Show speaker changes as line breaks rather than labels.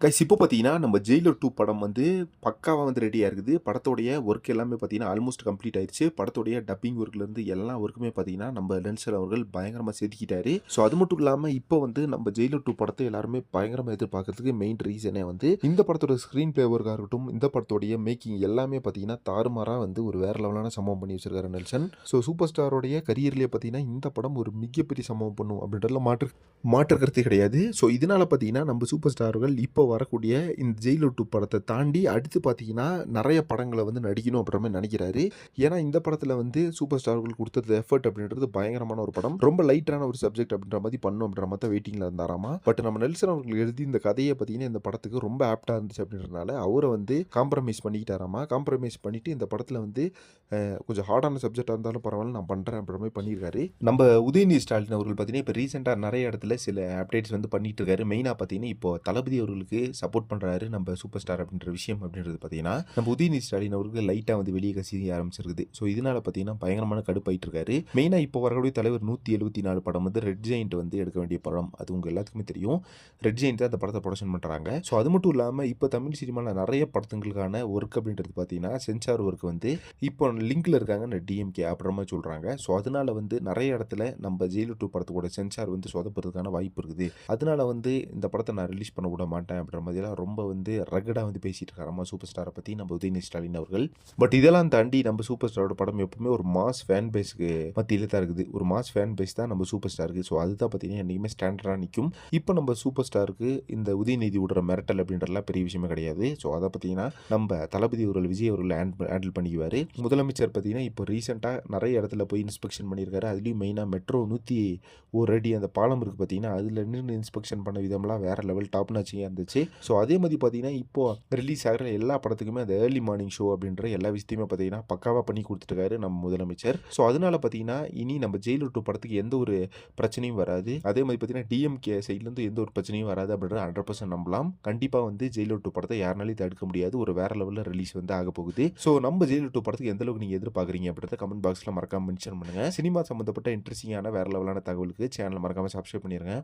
Guys இப்போ பார்த்தீங்கன்னா, நம்ம ஜெயிலர் 2 படம் வந்து பக்காவா வந்து ரெடியா இருக்குது. படத்தோடைய ஒர்க் எல்லாமே பார்த்தீங்கன்னா, ஆல்மோஸ்ட் கம்ப்ளீட் ஆயிருச்சு. படத்தோடைய டப்பிங் ஒர்க்லேருந்து எல்லா ஒர்க்குமே பார்த்தீங்கன்னா, நம்ம நெல்சன் அவர்கள் பயங்கரமா செதுக்கிட்டாரு. ஸோ அது மட்டும் இல்லாம, இப்போ வந்து நம்ம ஜெயிலர் 2 படத்த எல்லாருமே பயங்கரமா எதிர்பார்க்கறதுக்கு மெயின் ரீசனே வந்து, இந்த படத்தோட ஸ்க்ரீன் பிளே ஒர்க்கா இருக்கட்டும், இந்த படத்தோடைய மேக்கிங் எல்லாமே பார்த்தீங்கன்னா, தாறுமாறா வந்து ஒரு வேற லெவலான சம்பவம் பண்ணி வச்சிருக்காரு நெல்சன். ஸோ சூப்பர் ஸ்டாரோடைய கரியர்லயே பார்த்தீங்கன்னா, இந்த படம் ஒரு மிகப்பெரிய சம்பவம் பண்ணும் அப்படின்றதுல மாற்று கருத்தே கிடையாது. ஸோ இதனால பார்த்தீங்கன்னா, நம்ம சூப்பர் ஸ்டார்கள் இப்போ வரக்கூடிய இந்த ஜெயிலர் 2 படத்த தாண்டி அடுத்து பார்த்தீங்கன்னா, நெறைய படங்கள வந்து நடிக்கணும் அப்படின்ற மாரி நெனைக்கிறாரு. ஏன்னா, இந்த படத்துல வந்து சூப்பர் ஸ்டார்கள் குடுத்தது எஃபோர்ட் அப்படின்றது பயங்கரமான ஒரு படம். ரொம்ப லைட்டான ஒரு சப்ஜெக்ட் அப்படின்ற மாரி பண்ணணும் அப்படின்ற மாரி தான் வெயிட்டிங்ல இருந்தாராமா. பட் நம்ம நெல்சன் அவர்கள் எழுதி இந்த கதைய பார்த்தீங்கன்னா, இந்த படத்துக்கு ரொம்ப ஆப்ட்டா இருந்துச்சு அப்படின்றதுனால, அவர வந்து காம்ப்ரமைஸ் பண்ணிக்கிட்டாராமா. காம்ப்ரமைஸ் பண்ணிட்டு இந்த படத்துல வந்து கொஞ்சம் ஹார்டான சப்ஜெக்ட்டா இருந்தாலும் பரவாயில்ல நான் பண்றேன் அப்படின்ற மாரி பண்ணியிருக்காரு. நம்ம உதயநிதி ஸ்டாலின் அவர்கள் பார்த்தீங்கன்னா, இப்ப ரீசென்ட்டா நெறைய இடத்துல சில அப்டேட்ஸ் வந்து பண்ணிட்டு இருக்காரு. மெயினா பார்த்தீங்கன்னா, இப்போ தளபதி அவர்களுக்கு சப்போர்ட் பண்றாரு நம்ம சூப்பர் ஸ்டார் அப்படின்ற விஷயம் அப்படின்றது பார்த்தீங்கன்னா, நம்ம உதயநிதி ஸ்டாலின் அவர்கள் லைட்டா வந்து வெளிய கசிய ஆரம்பிச்சிருக்குது. ஸோ இதனால பார்த்தீங்கன்னா, பயங்கரமான கடுப்பாயிட்டு இருக்காரு. மெயினா இப்போ வரக்கூடிய தலைவர் 174 படம் வந்து ரெட் ஜெயண்ட் வந்து எடுக்க வேண்டிய படம். அது உங்க எல்லாத்துக்குமே தெரியும். ரெட் ஜெயண்ட் தான் அந்த படத்த புரொடக்ஷன் பண்றாங்க. ஸோ அது மட்டும் இல்லாம இப்போ தமிழ் சினிமால நெறைய படத்துங்களுக்கான ஒர்க் அப்படின்றது பார்த்தீங்கன்னா, சென்சார் ஒர்க் வந்து இப்போ லிங்க்ல இருக்காங்க டிஎம்கே அப்படின்ற மாரி சொல்றாங்க. ஸோ அதனால வந்து நெறைய இடத்துல நம்ம ஜெயிலர் 2 படத்தோட சென்சார் வந்து சொதப்புறதுக்கான வாய்ப்பு இருக்குது. அதனால வந்து இந்த படத்த நான் ரிலீஸ் பண்ண விட மாட்டேன் அப்படின்ற மாதிரிலாம் ரொம்ப வந்து ரகடா வந்து பேசிட்டு இருக்காராமா சூப்பர் ஸ்டாரை பத்தி நம்ம உதயநிதி ஸ்டாலின் அவர்கள். பட் இதெல்லாம் தாண்டி நம்ம சூப்பர் ஸ்டாரோட படம் எப்பவுமே ஒரு மாஸ் ஃபேன் பேஸ்க்கு மத்தியில தான் இருக்குது. ஒரு மாஸ் ஃபேன் பேஸ் தான் நம்ம சூப்பர் ஸ்டாருக்கு. ஸோ அதுதான் பார்த்தீங்கன்னா என்னைக்குமே ஸ்டாண்டர்டா நிக்கும். இப்போ நம்ம சூப்பர் ஸ்டாருக்கு இந்த உதயநிதி விடுற மிரட்டல் அப்படின்றதுலாம் பெரிய விஷயமே கிடையாது. ஸோ அதை பார்த்தீங்கன்னா நம்ம தளபதி அவர்கள் விஜய் அவர்கள் ஹேண்டில் பண்ணிக்குவாரு. முதலமைச்சர் பார்த்தீங்கன்னா இப்போ ரீசெண்டா நிறைய இடத்துல போய் இன்ஸ்பெக்ஷன் பண்ணியிருக்காரு. அதுலயும் மெயினா மெட்ரோ 101 அடி அந்த பாலம் இருக்கு பார்த்தீங்கன்னா, அதுல நின்னு இன்ஸ்பெக்ஷன் பண்ண விதம்லாம் வேற லெவல் டாப் நாச்சிங்கா இருந்துச்சு. ஸோ அதே மாதிரி பார்த்தீங்கன்னா, இப்போ ரிலீஸ் ஆகிற எல்லா படத்துக்குமே அந்த ஏர்லி மார்னிங் ஷோ அப்படின்ற எல்லா விஷயத்தையுமே பார்த்தீங்கன்னா, பக்காவா பண்ணி கொடுத்துருக்காரு நம்ம முதலமைச்சர். ஸோ அதனால பார்த்தீங்கன்னா, இனி நம்ம ஜெயிலர் 2 படத்துக்கு எந்த ஒரு பிரச்சனையும் வராது. அதே மாதிரி பார்த்தீங்கன்னா, டிஎம்கே சைட்லேருந்து எந்த ஒரு பிரச்சனையும் வராது அப்படின்ற 100% நம்பலாம். கண்டிப்பா வந்து ஜெயிலர் 2 படத்தை யாருனாலையும் தடுக்க முடியாது. ஒரு வேற லெவலில் ரிலீஸ் வந்து ஆக போகுது. ஸோ நம்ம ஜெயிலர் 2 படத்துக்கு எந்த அளவுக்கு நீங்க எதிர்பார்க்குறீங்க அப்படின்றத கமெண்ட் பாக்ஸ்ல மறக்காம மென்ஷன் பண்ணுங்க. சினிமா சம்பந்தப்பட்ட இன்ட்ரெஸ்டிங்கான வேற லெவலான தகவலுக்கு சேனல் மறக்காம சப்ஸ்கிரைப் பண்ணிருங்க.